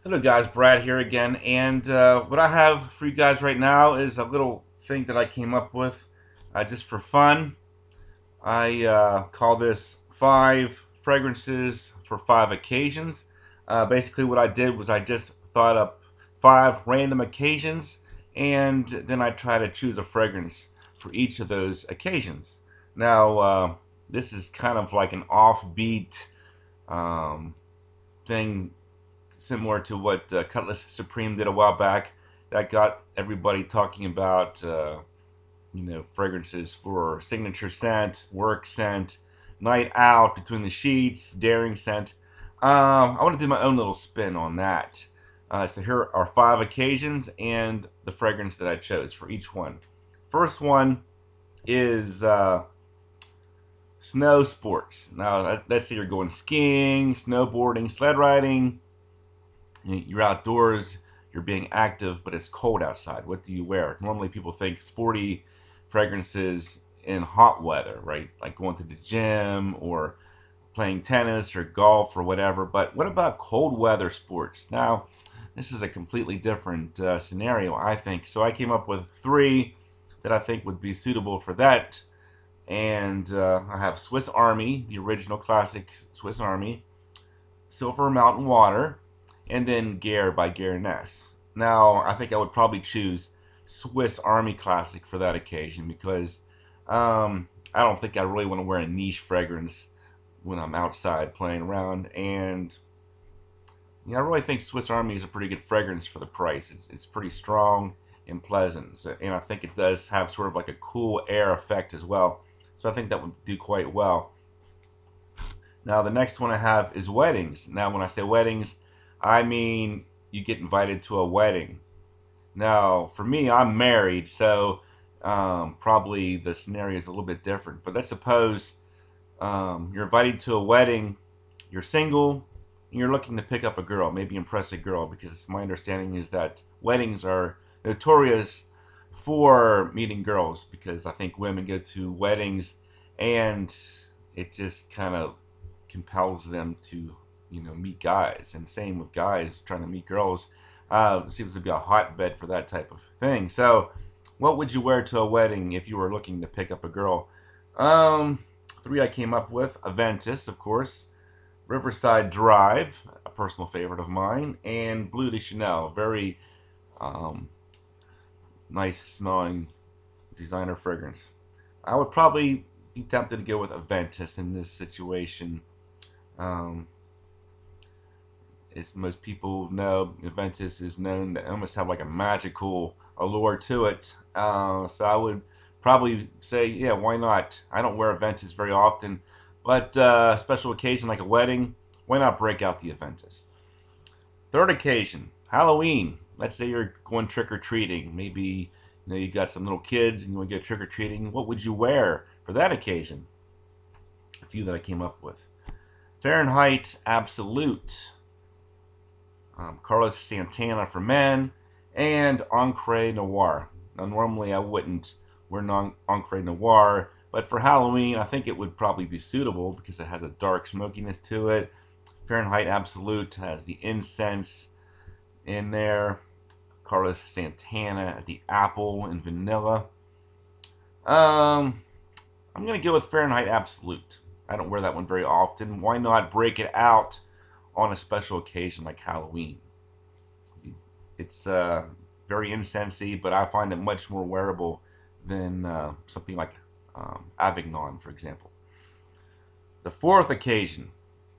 Hello guys, Brad here again, and what I have for you guys right now is a little thing that I came up with just for fun. I call this 5 fragrances for 5 occasions. Basically what I did was I just thought up 5 random occasions, and then I try to choose a fragrance for each of those occasions. Now this is kind of like an offbeat um, thing, similar to what Cutlass Supreme did a while back. That got everybody talking about, fragrances for signature scent, work scent, night out, between the sheets, daring scent. I want to do my own little spin on that. So here are 5 occasions and the fragrance that I chose for each one. First one is snow sports. Now, let's say you're going skiing, snowboarding, sled riding. You're outdoors, you're being active, but it's cold outside. What do you wear? Normally people think sporty fragrances in hot weather, right? Like going to the gym or playing tennis or golf or whatever. But what about cold weather sports? Now, this is a completely different scenario, I think. So I came up with 3 that I think would be suitable for that. And I have Swiss Army, the original classic Swiss Army, Silver Mountain Water, and then Gare by Gare Ness. Now, I think I would probably choose Swiss Army Classic for that occasion because I don't think I really want to wear a niche fragrance when I'm outside playing around. And I really think Swiss Army is a pretty good fragrance for the price. It's pretty strong and pleasant, and I think it does have sort of like a cool air effect as well. So I think that would do quite well. Now, the next one I have is weddings. Now, when I say weddings, I mean you get invited to a wedding. Now, for me, I'm married, so probably the scenario is a little bit different. But let's suppose you're invited to a wedding, you're single, and you're looking to pick up a girl, maybe impress a girl, because my understanding is that weddings are notorious for meeting girls, because I think women go to weddings and it just kind of compels them to meet guys, and same with guys trying to meet girls. It seems to be a hotbed for that type of thing. So what would you wear to a wedding if you were looking to pick up a girl? 3 I came up with: Aventus, of course, Riverside Drive, a personal favorite of mine, and Bleu de Chanel, very um, nice smelling designer fragrance. I would probably be tempted to go with Aventus in this situation. Um, as most people know, Aventus is known to almost have like a magical allure to it. So I would probably say, yeah, why not? I don't wear Aventus very often, but special occasion like a wedding, why not break out the Aventus? Third occasion, Halloween. Let's say you're going trick or treating. Maybe you got some little kids and you want to go trick or treating. What would you wear for that occasion? A few that I came up with: Fahrenheit Absolute, Carlos Santana for men, and Encre Noir. Now, normally I wouldn't wear Encre Noir, but for Halloween, I think it would probably be suitable because it has a dark smokiness to it. Fahrenheit Absolute has the incense in there. Carlos Santana, the apple and vanilla. I'm going to go with Fahrenheit Absolute. I don't wear that one very often. Why not break it out on a special occasion like Halloween? It's very incensey, but I find it much more wearable than something like Avignon, for example. The fourth occasion,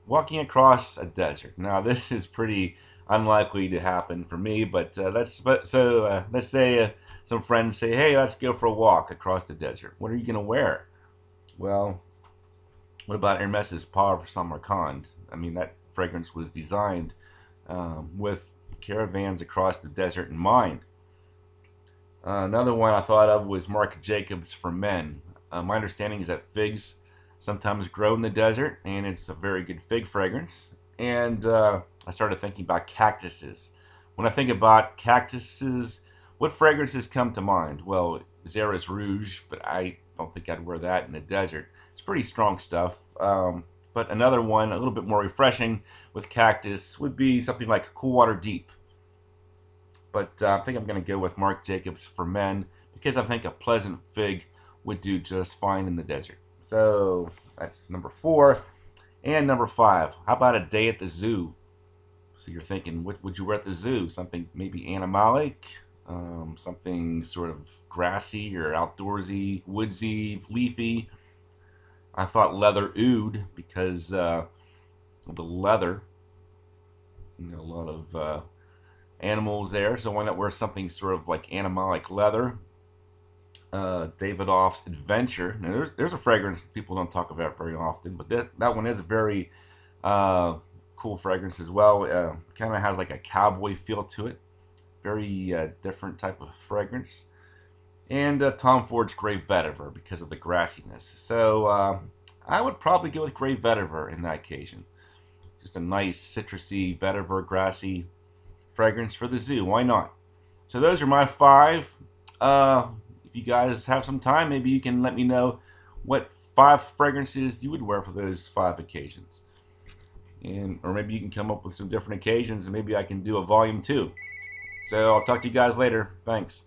walking across a desert. Now, this is pretty unlikely to happen for me, but let's say some friends say, "Hey, let's go for a walk across the desert." What are you gonna wear? Well, what about Hermes's Pas Samarkand? I mean, that fragrance was designed with caravans across the desert in mind. Another one I thought of was Marc Jacobs for men. My understanding is that figs sometimes grow in the desert, and it's a very good fig fragrance. And I started thinking about cactuses. When I think about cactuses, what fragrances come to mind? Well, Xeris Rouge, but I don't think I'd wear that in the desert. It's pretty strong stuff. But But another one, a little bit more refreshing with cactus, would be something like Cool Water Deep. But I think I'm going to go with Marc Jacobs for men because I think a Pleasant Fig would do just fine in the desert. So that's number 4. And number 5, how about a day at the zoo? So you're thinking, what would you wear at the zoo? Something maybe animalic, something sort of grassy or outdoorsy, woodsy, leafy. I thought leather oud because the leather, a lot of animals there. So why not wear something sort of like animalic leather? Davidoff's Adventure. Now there's a fragrance people don't talk about very often, but that one is a very cool fragrance as well. Kind of has like a cowboy feel to it. Very different type of fragrance. And Tom Ford's Grey Vetiver because of the grassiness. So I would probably go with Grey Vetiver in that occasion. Just a nice citrusy vetiver, grassy fragrance for the zoo. Why not? So those are my 5. If you guys have some time, maybe you can let me know what 5 fragrances you would wear for those 5 occasions. Or maybe you can come up with some different occasions and maybe I can do a volume 2. So I'll talk to you guys later. Thanks.